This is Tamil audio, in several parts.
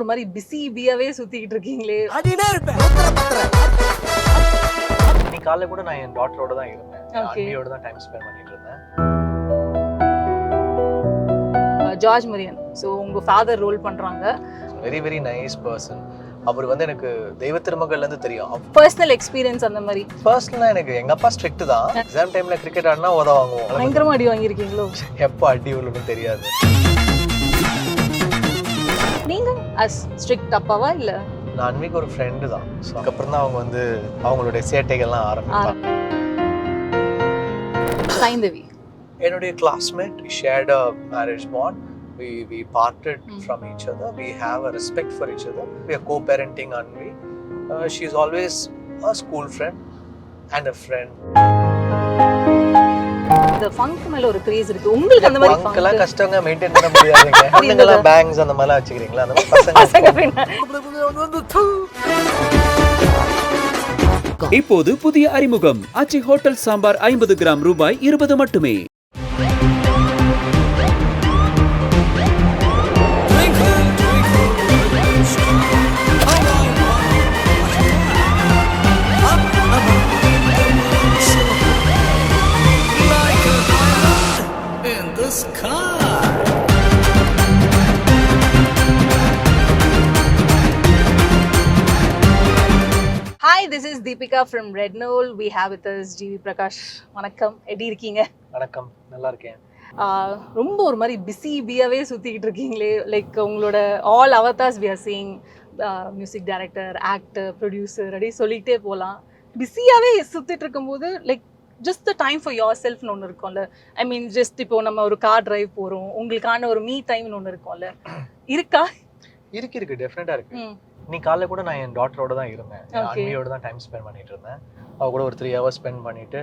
மாதிரி பிஸி பியாவே சுத்திக்கிட்டு இருக்கீங்களே. இன்னைக்கு காலையில கூட நான் என் டாட்டரோட தான் இருந்தேன். அண்ணியோட தான் டைம் ஸ்பெண்ட் பண்ணிட்டு இருந்தேன். ஜார்ஜ் மரியன், ஸோ உங்க ஃபாதர் ரோல் பண்றாங்க. Very very nice person. அவர் வந்து எனக்கு தெய்வ திருமகள்ல இருந்து தெரியும். பர்சனல் எக்ஸ்பீரியன்ஸ் அந்த மாதிரி. பர்சனலா எனக்கு எங்க அப்பா ஸ்ட்ரிக்ட் தான். எக்ஸாம் டைம்ல கிரிக்கெட் ஆடினா உத வாங்குவோம். பயங்கரமா அடி வாங்கியிருக்கீங்களோ? எப்போ அடி விழுன்னு தெரியாது. நீங்க அஸ் ஸ்ட்ரிக்ட் அப்பாவா இல்ல? நான் அன்னைக்கு ஒரு ஃப்ரெண்டு தான். ஸோ அதுக்கப்புறம் தான் அவங்க வந்து அவங்களுடைய சேட்டைகள்லாம் ஆரம்பிப்பாங்க. சைந்தவி என்னுடைய classmate, we shared a marriage bond. We parted from each other. We have a respect for each other. We are co-parenting Anvi. She's always a school friend and a friend. இந்த ஃபங்க் மேல ஒரு கிரேஸ் இருக்கு. உங்களுக்கு அந்த மாதிரி ஃபங்க் எல்லாம் கஷ்டங்க மெயின்டைன் பண்ண முடியாதுங்க. நீங்கலாம் பேங்க்ஸ் அந்த மாதிரி வச்சுக்கிறீங்களா? அந்த மாதிரி பசங்க இப்போது புதிய அறிமுகம் ஆச்சி ஹோட்டல் சாம்பார் 50 கிராம் ரூபாய் 20 மட்டுமே. Hi, this is Deepika from Red Knoll. We have with us GV Prakash. வணக்கம், எப்படி இருக்கீங்க? வணக்கம், நல்லா இருக்கேன். ரொம்ப ஒரு மாதிரி பிஸி பியாவே சுத்திக்கிட்டு இருக்கீங்களே. லைக் உங்களோட all avatars we are seeing music director, actor, producer அப்படி சொல்லிகிட்டே போகலாம். பிஸியாகவே சுற்றிட்டு இருக்கும்போது like just the time for your செல்ஃப்னு ஒன்று இருக்கும்ல. ஐ மீன் ஜஸ்ட் இப்போ நம்ம ஒரு கார் டிரைவ் போகிறோம், உங்களுக்கான ஒரு மீ டைம்னு ஒன்று இருக்கும்ல, இருக்கா? இருக்கு டெஃபினட்டாக இருக்கு. இன்னைக்கு காலையில கூட நான் என் டாட்டரோட தான் இருந்தேன். அண்ணியோட தான் டைம் ஸ்பெண்ட் பண்ணிட்டு இருந்தேன். அவ கூட ஒரு 3 hours ஸ்பெண்ட் பண்ணிட்டு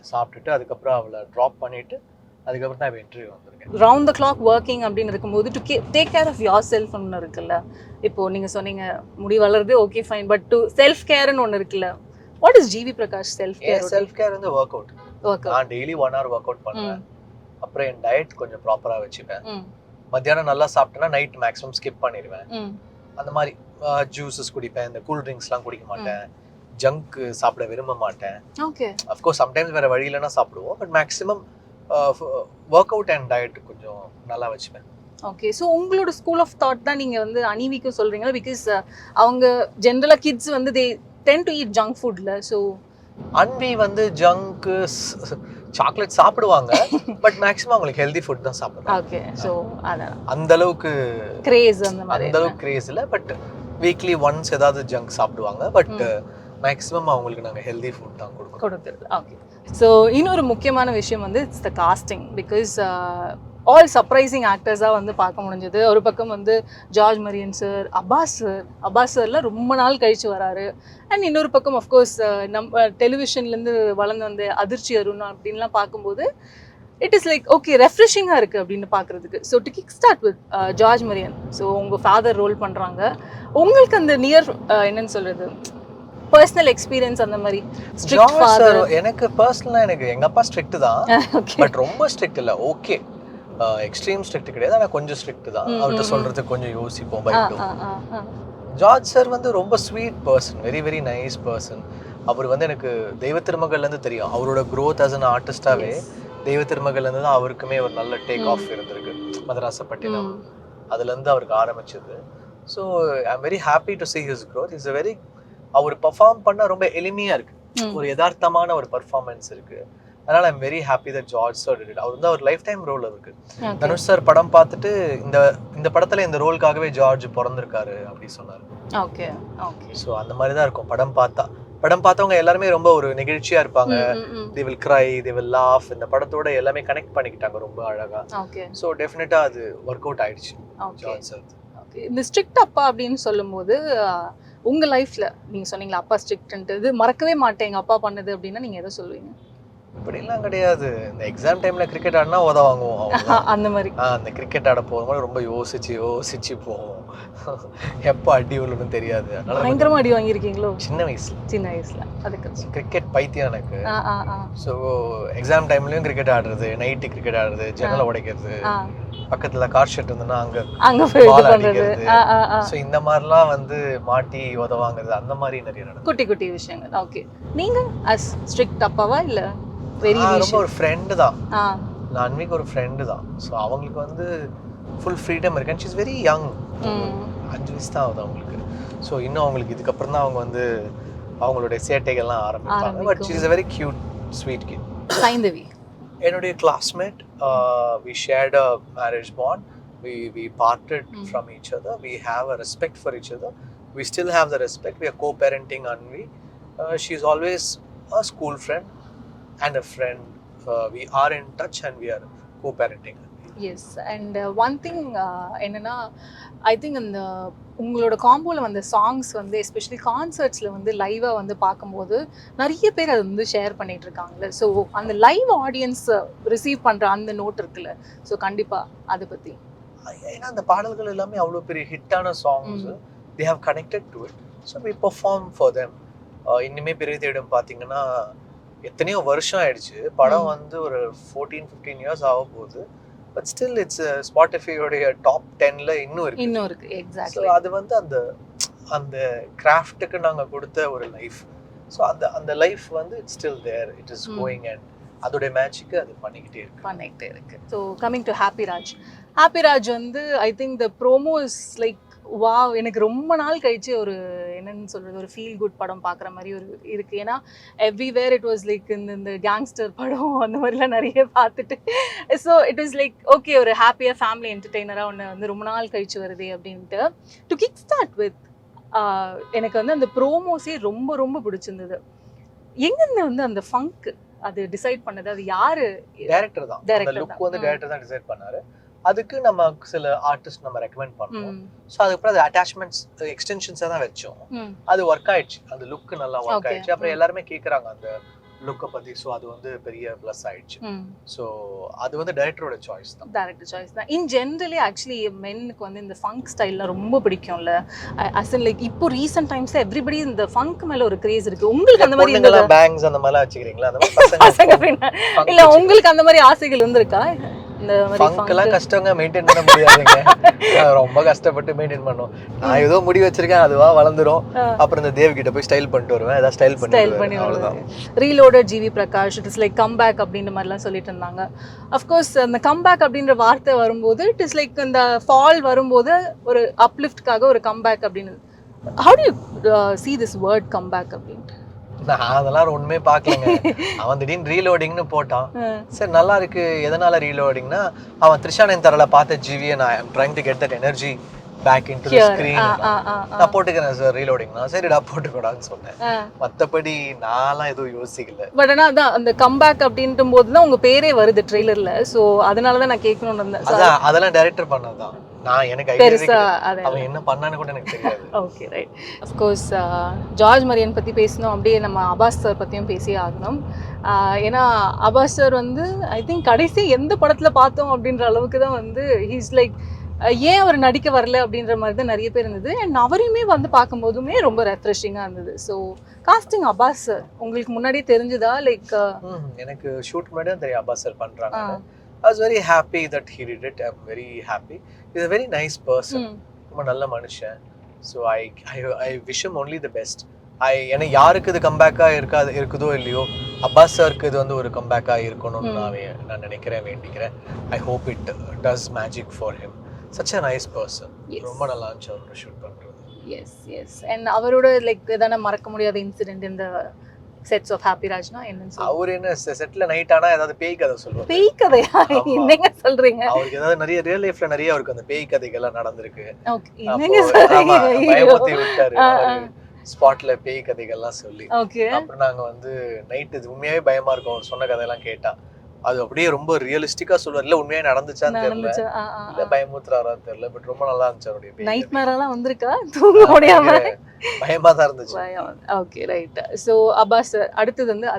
சாப்பிட்டுட்டு அதுக்கப்புறம் அவளை ட்ராப் பண்ணிட்டு அதுக்கப்புறம் தான் இப்போ இன்டர்வியூ வந்திருக்கேன். ரவுண்ட் த கிளாக் ஒர்க்கிங் அப்படின்னு இருக்கும்போது to take care of yourself ஒன்று இருக்குல்ல. இப்போ நீங்கள் சொன்னீங்க முடி வளருது, okay fine, but to self கேர்னு ஒன்று இருக்குல்ல. What is GV Prakash self care? Self care வந்து ஒர்க் அவுட். நான் டெய்லி 1 hour ஒர்க் அவுட் பண்ணுவேன். அப்புறம் என் டயட் கொஞ்சம் ப்ராப்பராக வச்சுப்பேன். மத்தியானம் நல்லா சாப்பிட்டேன்னா நைட் மேக்ஸிமம் ஸ்கிப் பண்ணிடுவேன். அந்த மாதிரி ஜூஸஸ் குடிப்பேன், இந்த கூல் ட்ரிங்க்ஸ்லாம் குடிக்க மாட்டேன், ஜங்க் சாப்பிட விரும்ப மாட்டேன். ஓகே, அஃப்கோர்ஸ் சம்டைம்ஸ் வேற வழி இல்லைன்னா சாப்பிடுவோம், but maximum work out and diet கொஞ்சம் நல்லா வச்சுப்பேன். ஓகே, ஸோ உங்களோட ஸ்கூல் ஆஃப் தாட் தான் நீங்கள் வந்து அனிவிக்கும் சொல்கிறீங்களா? பிகாஸ் அவங்க ஜென்ரலாக கிட்ஸ் வந்து they tend to eat junk ஃபுட்ல. ஸோ அன்வி வந்து ஜங்க் சாக்லேட் சாப்பிடுவாங்க, பட் மேக்ஸிமம் அவங்களுக்கு ஹெல்தி ஃபுட் தான் சாப்பிடுவாங்க. ஓகே, ஸோ அதான் அந்த அளவுக்கு கிரேஸ் அந்த அளவுக்கு கிரேஸ் இல்லை, பட் வீக்லி ஒன்ஸ் ஏதாவது ஜங்க் சாப்பிடுவாங்க, பட் மேக்ஸிமம் அவங்களுக்கு நாங்கள் ஹெல்தி ஃபுட் தான் கொடுக்குறது. ஓகே, ஸோ இன்னொரு முக்கியமான விஷயம் வந்து it's the casting. Because all surprising ஆக்டர்ஸாக வந்து பார்க்க முடிஞ்சது. ஒரு பக்கம் வந்து ஜார்ஜ் மரியன் சார், அப்பாஸ் சார்லாம் ரொம்ப நாள் கழித்து வராரு. அண்ட் இன்னொரு பக்கம் அஃப்கோர்ஸ் நம்ம டெலிவிஷன்லேருந்து வளர்ந்து வந்த அதிர்ச்சி அருண் அப்படின்லாம் பார்க்கும்போது இட் இஸ் லைக் ஓகே ரெஃப்ரெஷிங்காக இருக்குது அப்படின்னு பார்க்குறதுக்கு. So to kick start with George Maryan, so உங்கள் ஃபாதர் ரோல் பண்ணுறாங்க. உங்களுக்கு அந்த நியர் என்னன்னு சொல்கிறது பர்சனல் எக்ஸ்பீரியன்ஸ் அந்த மாதிரி? எனக்கு பர்சனலாக எனக்கு எங்கள் அப்பா ஸ்ட்ரிக்ட் தான், பட் ரொம்ப ஸ்ட்ரிக்ட் இல்லை. ஓகே, எக்ஸ்ட்ரீம் ஸ்ட்ரிக்ட் கிடையாது, ஆனால் கொஞ்சம் ஸ்ட்ரிக்ட் தான். அவர்கிட்ட சொல்றதுக்கு கொஞ்சம் யோசிப்போம், பயப்படுவோம். ஜார்ஜ் சார் வந்து ரொம்ப sweet person, very very nice person. அவர் வந்து எனக்கு தெய்வ திருமகள்லேருந்து தெரியும். அவரோட க்ரோத் ஆஸ் அன் ஆர்டிஸ்டாகவே தெய்வ திருமகள்லேருந்து தான் அவருக்குமே ஒரு நல்ல டேக் ஆஃப் இருந்திருக்கு. மதராசப்பட்டினம் அதுலேருந்து அவருக்கு ஆரம்பிச்சது. So I am very happy to see his growth. Is a very அவர் பர்ஃபார்ம் பண்ண ரொம்ப எளிமையாக இருக்கு, ஒரு யதார்த்தமான ஒரு பர்ஃபார்மன்ஸ் இருக்கு. அதனால I'm very happy that George sir did it. அவர் வந்து அவர் லைஃப் டைம் ரோல் இருக்கு. தனுஷ் சார் படம் பார்த்துட்டு இந்த படத்துல இந்த ரோலுக்காகவே ஜார்ஜ் பிறந்திருக்காரு அப்படி சொன்னாரு. ஓகே ஓகே, ஸோ அந்த மாதிரி தான் இருக்கும். படம் பார்த்தவங்க எல்லாருமே ரொம்ப ஒரு நெகிழ்ச்சியா இருப்பாங்க. they will cry, they will laugh. இந்த படத்தோட எல்லாமே கனெக்ட் பண்ணிக்கிட்டாங்க ரொம்ப அழகா. ஓகே, ஸோ டெஃபினட்டா அது ஒர்க் அவுட் ஆயிடுச்சு ஜார்ஜ் சார். ஓகே, இந்த ஸ்ட்ரிக்ட் அப்பா அப்படின்னு சொல்லும்போது உங்க லைஃப்ல நீங்க சொன்னீங்களா அப்பா ஸ்ட்ரிக்ட்ன்ட்டு, இது மறக்கவே மாட்டேன் எங்க அப்பா பண்ணது அப்படின்னா நீங்க எதை சொல்லுவீங்க? அப்படிலாம் கிடையாது. இந்த எக்ஸாம் டைம்ல கிரிக்கெட் ஆடினா உத வாங்குவோம் அந்த மாதிரி. அந்த கிரிக்கெட் ஆட போகும்போது ரொம்ப யோசிச்சு போவோம். எப்போ அடி விழுன்னு தெரியாது. அதனால பயங்கரமா அடி வாங்கியிருக்கீங்களோ? சின்ன வயசுல அதுக்கு கிரிக்கெட் பைத்தியம் எனக்கு. ஸோ எக்ஸாம் டைம்லயும் கிரிக்கெட் ஆடுறது, நைட்டு கிரிக்கெட் ஆடுறது, ஜன்னலை உடைக்கிறது, பக்கத்துல கார் ஷெட் இருந்ததுன்னா அங்க போய் ball இது பண்றது. அடிக்கிறது. So இந்த மாதிரிலாம் வந்து மாட்டி உதவாங்கிறது அந்த மாதிரி நிறைய நடக்கும். குட்டி குட்டி விஷயங்கள். ஓகே, நீங்க as ஸ்ட்ரிக்ட் அப்பாவா இல்ல வெரி ரொம்ப ஒரு ஃப்ரெண்டு தான். ஆ நான் அன்னைக்கு ஒரு ஃப்ரெண்டு தான். ஸோ அவங்களுக்கு வந்து ஃபுல் ஃப்ரீடம் இருக்கு. And she is very young. 5 வயசு தான் ஆகுது அவங்களுக்கு. ஸோ இன்னும் அவங்களுக்கு இதுக்கப்புறம் தான் அவங்க வந்து அவங்களுடைய சேட்டைகள்லாம் ஆரம்பிப்பாங்க. But she is a very cute sweet kid. Saindhavi என்னுடைய classmate, we shared a marriage bond. We parted from each other. We have a respect for each other. We still have the respect. We are co-parenting Anvi. She's always a school friend and a friend. We are in touch and we are co-parenting Anvi. Yes. And one thing என்னன்னா, ஐ திங்க் அந்த உங்களோட காம்போவில் வந்த சாங்ஸ் வந்து எஸ்பெஷலி கான்சர்ட்ஸில் வந்து லைவாக வந்து பார்க்கும்போது நிறைய பேர் அதை வந்து ஷேர் பண்ணிட்டு இருக்காங்கல்ல. ஸோ அந்த லைவ் ஆடியன்ஸ் ரிசீவ் பண்ணுற அந்த நோட் இருக்குல்ல, ஸோ கண்டிப்பாக அதை பற்றி. ஏன்னா அந்த பாடல்கள் எல்லாமே அவ்வளோ பெரிய ஹிட்டான songs. they have connected to it, so we perform for them. இன்னுமே பெரிய தேடும் பார்த்தீங்கன்னா எத்தனையோ வருஷம் ஆயிடுச்சு. படம் வந்து ஒரு 14-15 இயர்ஸ் ஆக போகுது. பட் ஸ்டில் இட்ஸ் ஸ்பாட்டிஃபையோடைய டாப் 10ல இன்னும் இருக்கு. எக்ஸாக்ட்லி. அது வந்து அந்த அந்த கிராஃப்ட்டுக்கு நாங்கள் கொடுத்த ஒரு லைஃப். ஸோ அந்த லைஃப் வந்து it's still there, it is going. And அதோடைய மேட்சுக்கு அது பண்ணிக்கிட்டே இருக்கு. So coming to happy Raj வந்து I think the promo is like wow. எனக்கு ரொம்ப நாள் கழிச்சு ஒரு என்னன்னு சொல்றது, ஒரு ஃபீல் குட் படம் பார்க்குற மாதிரி ஒரு இருக்கு. ஏன்னா எவ்ரிவேர் இட் வாஸ் லைக் இந்த கேங்ஸ்டர் படம் அந்த மாதிரிலாம் நிறைய பார்த்துட்டு, so it was like okay, ஒரு ஹாப்பியாக ஃபேமிலி என்டர்டெய்னராக ஒன்று வந்து ரொம்ப நாள் கழிச்சு வருது அப்படின்ட்டு. டு கிக் ஸ்டார்ட் வித், எனக்கு வந்து அந்த ப்ரோமோஸே ரொம்ப ரொம்ப பிடிச்சிருந்தது. எங்கேருந்து வந்து அந்த ஃபங்க் அது டிசைட் பண்ணது, அது யாரு? டைரக்டர் தான். அந்த லுக் வந்து டைரக்டர் தான் டிசைட் பண்ணாரு. அதுக்கு நம்ம சில ஆர்டிஸ்ட் நம்ம ரெக்கமெண்ட் பண்ணோம். ஸோ அதுக்கப்புறம் அது அட்டாச்மெண்ட்ஸ் எக்ஸ்டென்ஷன்ஸாக தான் வச்சோம். அது ஒர்க் ஆயிடுச்சு. அந்த லுக் நல்லா ஒர்க் ஆயிடுச்சு. அப்புறம் எல்லாருமே கேட்குறாங்க அந்த லுக்கை பற்றி. ஸோ அது வந்து பெரிய ப்ளஸ் ஆயிடுச்சு. ஸோ அது வந்து டைரக்டரோட சாய்ஸ் தான். இன் ஜென்ரலி ஆக்சுவலி மென்னுக்கு வந்து இந்த ஃபங்க் ஸ்டைல்லாம் ரொம்ப பிடிக்கும்ல. அஸ் இன் லைக் இப்போ ரீசெண்ட் டைம்ஸ் எவ்ரிபடி இந்த ஃபங்க் மேல ஒரு கிரேஸ் இருக்கு. உங்களுக்கு அந்த மாதிரி இந்த பேங்க்ஸ் அந்த மாதிரிலாம் வச்சுக்கிறீங்களா? அந்த மாதிரி பசங்க இல்ல, உங்களுக்கு அந்த மாதிரி ஆசைகள் வந்திருக்கா? இந்த மாதிரி ஃபங்க்லாம் கஷ்டங்க, மெயின்டைன் பண்ண முடியாதுங்க. ரொம்ப கஷ்டப்பட்டு மெயின்டைன் பண்ணோம். நான் ஏதோ முடி வச்சிருக்கேன், அதுவா வளர்ந்துரும். அப்புறம் இந்த தேவ் கிட்ட போய் ஸ்டைல் பண்ணிட்டு வருவேன். ஏதாவது ஸ்டைல் பண்ணி அவ்வளவுதான். Reloaded GV Prakash, it is like come back அப்படின்ற மாதிரிலாம் சொல்லிட்டு இருந்தாங்க. அஃப்கோர்ஸ் அந்த கம் பேக் அப்படின்ற வார்த்தை வரும்போது இட் இஸ் லைக் இந்த ஃபால் வரும்போது ஒரு அப்லிஃப்ட்காக ஒரு கம் பேக் அப்படின்னு. How do you see this word come back அப்படின்ட்டு? நான் அதெல்லாம் ஒண்ணுமே பார்க்கலங்க. அவன் திடீர்னு ரீலோடிங்னு போட்டான். சரி நல்லா இருக்கு. எதனால ரீலோடிங்னா, அவன் த்ரிஷானன் தரல பார்த்த ஜிவியை நான் I'm trying to get that energy back into the screen. நான் போட்டுக்கிறேன் சார் ரீலோடிங்னா. சரிடா போட்டுக்கோடான்னு சொன்னேன். மற்றபடி நான்லாம் எதுவும் யோசிக்கல. பட் ஆனால் அதான் அந்த கம்பேக் அப்படின்ட்டு போது தான் உங்க பேரே வருது ட்ரெய்லர்ல. ஸோ அதனால தான் நான் கேட்கணும்னு இருந்தேன். அதெல்லாம் டைரக்டர் பண்ணதுதான். நான் எனக்கு ஐடியா அவன் என்ன பண்ணான்னு கூட எனக்கு தெரியாது. Okay right. Of course George Marian பற்றி பேசணும், அப்படியே நம்ம அபாஸ் சார் பற்றியும் பேசியே ஆகணும். ஏன்னா அபாஸ் சார் வந்து ஐ திங்க் கடைசி எந்த படத்தில் பார்த்தோம் அப்படின்ற அளவுக்கு தான் வந்து ஹீஸ் லைக் ஏன் அவர் நடிக்க வரல அப்படின்ற மாதிரி தான் நிறைய பேர் இருந்தது. அண்ட் அவரையுமே வந்து பார்க்கும்போதுமே ரொம்ப ரெஃப்ரெஷிங்காக இருந்தது. ஸோ காஸ்டிங் அபாஸ் சார் உங்களுக்கு முன்னாடியே தெரிஞ்சுதா? லைக் எனக்கு ஷூட் முன்னாடி தான் தெரியும் அபாஸ் சார் பண்ணுறாங்க. I was very happy that he did it. I'm very happy. He's a very nice person. ரொம்ப நல்ல மனுஷன். So I wish him only the best. ஏன்னா யாருக்கு இது கம்பேக்கா இருக்குதோ இல்லையோ, அப்பாஸ் சாருக்கு இது வந்து ஒரு கம்பேக்கா இருக்கணும்னு நான் நினைக்கிறேன், வேண்டிக்கிறேன். I hope it does magic for him. Such a nice person. ரொம்ப நல்லா இருந்துச்சு அவரோட ஷூட் பண்றது. எஸ். அண்ட் அவரோட லைக் எதனா மறக்க முடியாத இன்சிடென்ட் இந்த செட்ஸ் ஆஃப் ஹாப்பி ராஜ்னா என்னன்னு சொல்லுங்க. அவர் என்ன செட்ல நைட் ஆனா ஏதாவது பேய் கதை சொல்லுவாங்க. பேய் கதையா? என்னங்க சொல்றீங்க? அவருக்கு ஏதாவது நிறைய ரியல் லைஃப்ல நிறைய அவருக்கு அந்த பேய் கதைகள் நடந்திருக்கு. ஓகே, என்னங்க சொல்றீங்க? பயமுறுத்தி விட்டாரு ஸ்பாட்ல பேய் கதைகள்லாம் சொல்லி. ஓகே. அப்புறம் நாங்க வந்து நைட் இது உண்மையாவே பயமா இருக்கும் அவர் சொன்ன கதையெல்லாம் கேட்டா. அது அப்படியே ரொம்ப ரியலிஸ்டிக்கா சொல்வார். இல்ல உண்மையா நடந்துச்சான்னு தெரியல, இல்ல பயமுறுத்துறாரான்னு தெரியல. பட் ரொம்ப நல்லா இருந்துச்சு அவருடைய பேய். நைட்மேரெல்லாம் வந்திருக்கா? தூங்க முடியாம பயமா தான் இருந்துச்சு. Okay right. ஸோ அபாஸ் அடுத்தது வந்து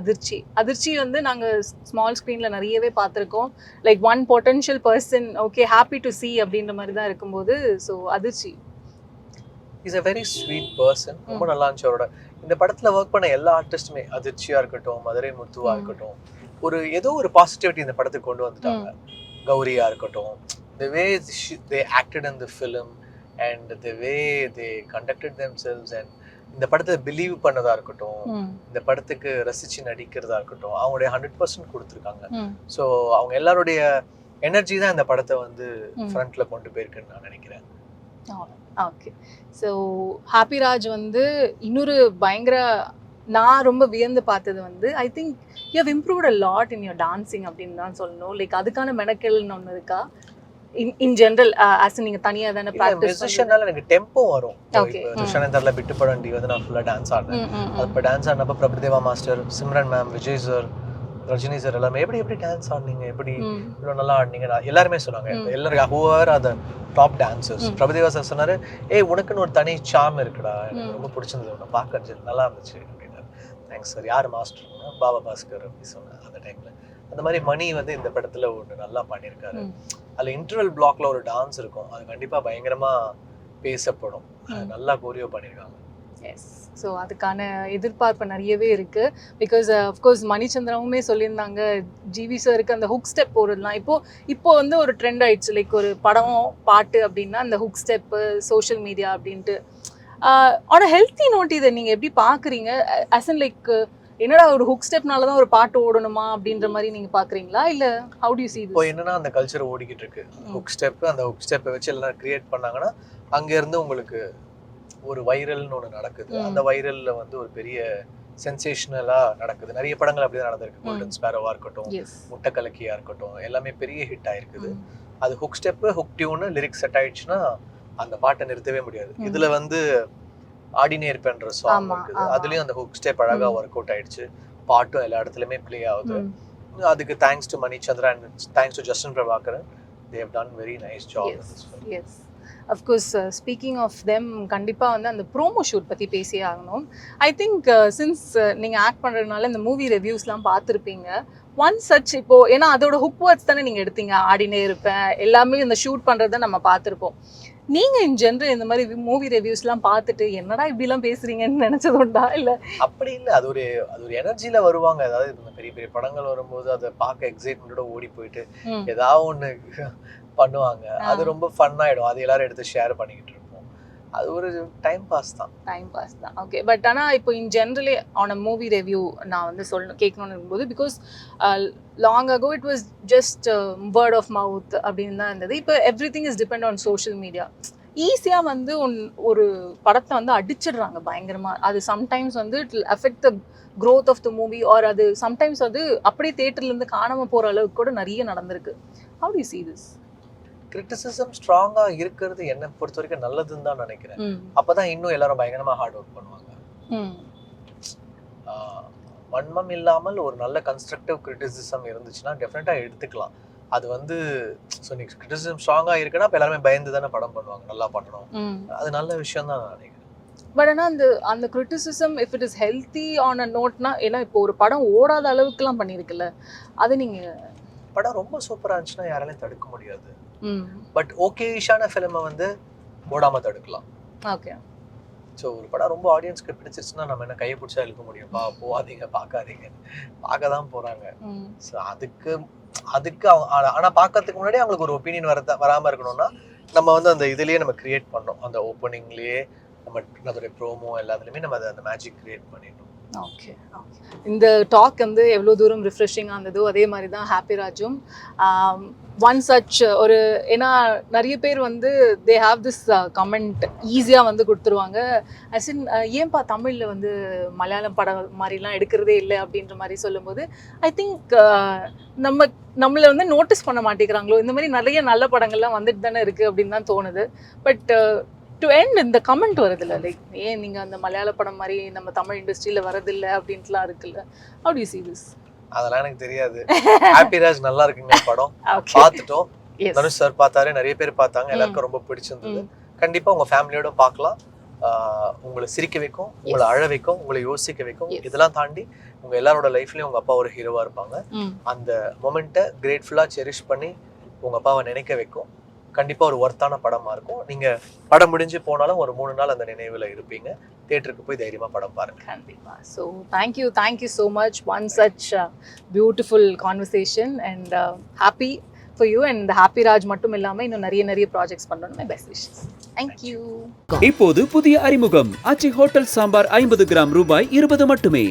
அதிர்ச்சி வந்து நாங்க ஸ்மால் ஸ்க்ரீன்ல நிறையவே பார்த்துருக்கோம். Like one potential person, okay happy to see அப்படின்ற மாதிரி தான் இருக்கும்போது. ஸோ அதிர்ச்சி is a very sweet person. ரொம்ப நல்லா இருந்துச்சு அவரோட. இந்த படத்துல ஒர்க் பண்ண எல்லா ஆர்டிஸ்டுமே, அதிர்ச்சியா இருக்கட்டும், மதுரை முத்துவா இருக்கட்டும், ஏதோ ஒரு பாசிட்டிவிட்டி இந்த படத்துக்கு கொண்டு வந்துட்டாங்க. கௌரியா இருக்கட்டும், the way they acted in the film and the way they conducted themselves and இந்த படத்தை பிலீவ் பண்ணதா இருக்கட்டும், இந்த படத்துக்கு ரசிச்சு நடிக்கிறதா இருக்கட்டும், அவங்களுடைய 100% கொடுத்துருக்காங்க. ஸோ அவங்க எல்லாருடைய எனர்ஜி தான் இந்த படத்தை வந்து ஃப்ரண்ட்ல கொண்டு போயிருக்குன்னு நான் நினைக்கிறேன். ஓகே. ஸோ ஹாப்பிராஜ் வந்து இன்னொரு பயங்கர நான் ரொம்ப வியந்து பார்த்தது வந்து I think you have improved a lot in your dancing அப்படின்னு தான் சொல்லணும். லைக் அதுக்கான மெனக்கெல்னு ஒன்று இருக்கா இன் ஜெனரல்? ஆஸ் நீங்க தனியா தானே பிராக்டிஸ் மியூசிஷியனால எனக்கு டெம்போ வரும். துஷானந்தர்ல பிட்டு படண்டி வந்து நான் ஃபுல்லா டான்ஸ் ஆடுறேன். அப்போ டான்ஸ் ஆடினப்ப Prabhudeva master, Simran ma'am, Vijay sir, Rajini sir எல்லாமே எப்படி டான்ஸ் ஆடினீங்க, எப்படி இவ்வளோ நல்லா ஆடினீங்க எல்லாருமே சொன்னாங்க. எல்லாரும் whoever R the top dancers. Prabhudeva sir சொன்னாரு, ஏய் உனக்குன்னு ஒரு தனி சாம் இருக்குடா, எனக்கு ரொம்ப பிடிச்சிருந்தது, உன்னை பார்க்க நல்லா இருந்துச்சு அப்படின்னாரு. Thanks sir. யார் மாஸ்டர்னா பாபா பாஸ்கர் அப்படி சொன்னேன் அந்த டைம்ல. அந்த மாதிரி மணி வந்து இந்த படத்துல ஒன்று நல்லா பண்ணியிருக்காரு. அதுல இன்டர்வல் பிளாக்ல ஒரு டான்ஸ் இருக்கும், அது கண்டிப்பா பயங்கரமா பேசப்படும். நல்லா கோரியோ பண்ணியிருக்காங்க. எஸ். ஸோ அதுக்கான எதிர்பார்ப்பு நிறையவே இருக்குது. பிகாஸ் அஃப்கோர்ஸ் மணிச்சந்திரனுமே சொல்லியிருந்தாங்க ஜிவி சாருக்கு அந்த ஹுக் ஸ்டெப் போடுறதுலாம் இப்போ வந்து ஒரு ட்ரெண்ட் ஆயிடுச்சு. லைக் ஒரு படம் பாட்டு அப்படின்னா அந்த ஹுக் ஸ்டெப்பு, சோஷியல் மீடியா அப்படின்ட்டு. ஆன் ஹெல்த்தி நோட் இதை நீங்கள் எப்படி பார்க்குறீங்க? அஸ் அன் லைக் என்னடா ஒரு ஹுக் ஸ்டெப்னால தான் ஒரு பாட்டு ஓடணுமா அப்படின்ற மாதிரி நீங்க பாக்குறீங்களா, இல்ல how do you see this? இப்போ என்னன்னா அந்த கல்ச்சர் ஓடிக்கிட்டு இருக்கு. ஹுக் ஸ்டெப், அந்த ஹுக் ஸ்டெப்பை வச்சு எல்லாம் கிரியேட் பண்ணாங்கன்னா அங்க இருந்து உங்களுக்கு ஒரு வைரல்னு ஒன்று நடக்குது. அந்த வைரல்ல வந்து ஒரு பெரிய சென்சேஷனலா நடக்குது. நிறைய படங்கள் அப்படிதான் நடந்திருக்கு. கோல்டன் ஸ்பேரோவா இருக்கட்டும், முட்டைக்கலக்கியா இருக்கட்டும், எல்லாமே பெரிய ஹிட் ஆயிருக்குது. அது hook step, hook tune, lyrics set ஆயிடுச்சுன்னா அந்த பாட்டை நிறுத்தவே முடியாது. இதுல வந்து ஆடினே இருப்பேன்ற சாங் இருக்குது, அதுலயும் அந்த ஹுக் ஸ்டெப் அழகா ஒர்க் அவுட் ஆயிடுச்சு. பாட்டும் எல்லா இடத்துலயுமே ப்ளே ஆகுது. அதுக்கு thanks to Manichandra and thanks to Justin Prabhakaran. they have done very nice job in this film. Yes, of course. Speaking of them, கண்டிப்பா வந்து அந்த ப்ரோமோ ஷூட் பத்தி பேசியே ஆகணும். ஐ திங்க் சின்ஸ் நீங்க ஆக்ட் பண்றதுனால இந்த மூவி ரிவ்யூஸ்லாம் பார்த்துருப்பீங்க. ஒன் சச் இப்போ ஏன்னா அதோட ஹுக் வேர்ட்ஸ் தானே நீங்க எடுத்தீங்க, ஆடினே இருப்பேன் எல்லாமே இந்த ஷூட் பண்றதை நம்ம பார்த்துருப்போம். நீங்க இன் ஜெனரல் இந்த மாதிரி மூவி ரிவ்யூஸ்லாம் பார்த்துட்டு என்னடா இப்படிலாம் பேசுறீங்கன்னு நினைச்சது உண்டா? இல்ல அப்படி இல்லை, அது ஒரு எனர்ஜில வருவாங்க. அதாவது பெரிய பெரிய படங்கள் வரும்போது அதை பார்க்க எக்ஸைட்மெண்டோட ஓடி போயிட்டு ஏதாவது ஒன்று பண்ணுவாங்க. அது ரொம்ப ஃபன் ஆயிடும். அது எல்லாரும் எடுத்து ஷேர் பண்ணிக்கிட்டு இருப்போம். அது ஒரு டைம் பாஸ் தான். ஓகே. பட் ஆனால் இப்போ in generally on a movie review நான் வந்து கேட்கணும்னு இருக்கும்போது, because long ago it was just word of mouth அப்படின்னு தான் இருந்தது. இப்போ everything is depend on social media. ஈஸியாக வந்து ஒரு படத்தை வந்து அடிச்சிடுறாங்க பயங்கரமாக. அது சம்டைம்ஸ் வந்து it will affect the growth of the movie, or அது சம்டைம்ஸ் வந்து அப்படியே தேட்டர்லேருந்து காணாமல் போகிற அளவுக்கு கூட நிறைய நடந்திருக்கு. How do you see this? Criticism ஸ்ட்ராங்கா இருக்கிறது என்ன பொறுத்த வரைக்கும் நல்லதுன்னு தான் நினைக்கிறேன். அப்பதான் இன்னும் எல்லாரும் பயங்கரமா ஹார்ட் ஒர்க் பண்ணுவாங்க. வன்மம் இல்லாமல் ஒரு நல்ல கன்ஸ்ட்ரக்டிவ் கிரிட்டிசிசம் இருந்துச்சுன்னா டெஃபினட்டா எடுத்துக்கலாம். அது வந்து கிரிட்டிசிசம் ஸ்ட்ராங்கா இருக்குன்னா அப்ப எல்லாருமே பயந்து தானே படம் பண்ணுவாங்க, நல்லா பண்ணணும். அது நல்ல விஷயம் தான் நான் நினைக்கிறேன். பட் ஆனால் அந்த criticism if it is healthy ஆன் அ நோட்னா, ஏன்னா இப்போ ஒரு படம் ஓடாத அளவுக்குலாம் பண்ணியிருக்குல்ல, அது நீங்கள் படம் ரொம்ப சூப்பராக இருந்துச்சுன்னா யாராலையும் தடுக்க முடியாது. பட் ஓகேஷான ஃபிலிமை வந்து ஓடாம தடுக்கலாம். ஓகே. ஸோ ஒரு படம் ரொம்ப ஆடியன்ஸ்க்கு பிடிச்சிருச்சுன்னா நம்ம என்ன கையை பிடிச்சா இழுக்க முடியும்? போகாதீங்க, பார்க்காதீங்க, பார்க்க தான் போறாங்க. ஸோ அதுக்கு ஆனா பார்க்கறதுக்கு முன்னாடி அவங்களுக்கு ஒரு ஒப்பீனியன் வராம இருக்கணும்னா நம்ம வந்து அந்த இதுலயே நம்ம கிரியேட் பண்ணோம். அந்த ஓப்பனிங்லயே நம்ம அதோட ப்ரோமோ எல்லாத்துலயுமே நம்ம அந்த மேஜிக் கிரியேட் பண்ணிடணும். ஓகே. இந்த டாக் வந்து எவ்வளோ தூரம் ரிஃப்ரெஷிங்காக இருந்ததோ அதே மாதிரி தான் ஹாப்பிராஜும் ஒன் சச் ஒரு, ஏன்னா நிறைய பேர் வந்து தே ஹாவ் திஸ் கமெண்ட் ஈஸியாக வந்து கொடுத்துருவாங்க. அஸ் இன் ஏன்பா தமிழில் வந்து மலையாளம் படம் மாதிரிலாம் எடுக்கிறதே இல்லை அப்படின்ற மாதிரி சொல்லும்போது ஐ திங்க் நம்மளை வந்து நோட்டீஸ் பண்ண மாட்டேங்கிறாங்களோ. இந்த மாதிரி நிறைய நல்ல படங்கள்லாம் வந்துட்டு தானே இருக்குது அப்படின்னு தான் தோணுது. பட் டு எண்ட் இந்த கமெண்ட் வருதில்ல, லைக் ஏன் நீங்கள் அந்த மலையாள படம் மாதிரி நம்ம தமிழ் இண்டஸ்ட்ரியில் வரதில்லை அப்படின்ட்டுலாம் இருக்குல்ல. How do you see this? அதெல்லாம் எனக்கு தெரியாது. ஹாப்பிராஜ் நல்லா இருக்குங்க படம், பார்த்துட்டோம். தனுஷ் சார் பார்த்தாரு, நிறைய பேர் பார்த்தாங்க, எல்லாருக்கும் ரொம்ப பிடிச்சிருந்தது. கண்டிப்பா உங்க ஃபேமிலியோட பார்க்கலாம். உங்களை சிரிக்க வைக்கும், உங்களை அழ வைக்கும், உங்களை யோசிக்க வைக்கும். இதெல்லாம் தாண்டி உங்க எல்லாரோட லைஃப்லயும் உங்க அப்பா ஒரு ஹீரோவா இருப்பாங்க. அந்த மொமெண்ட்டை கிரேட்ஃபுல்லா செரிஷ் பண்ணி உங்க அப்பாவை நினைக்க வைக்கும். கண்டிப்பா ஒரு ஒர்த்தான படமா இருக்கும். நீங்க படம் முடிஞ்சு போனாலும் ஒரு 3 நாள் அந்த நினைவுல இருப்பீங்க. தியேட்டருக்கு போய் தைரியமா படம் பாருங்க. கண்டிப்பா. So thank you so much. One such beautiful conversation and happy for you and இந்த ஹாப்பி ராஜ் மட்டும் இல்லாமல் இன்னும் நிறைய ப்ராஜெக்ட்ஸ் பண்ணணும். My best wishes. தேங்க்யூ. இப்போது புதிய அறிமுகம் ஆச்சி ஹோட்டல் சாம்பார் 50 கிராம் ரூபாய் 20 மட்டுமே.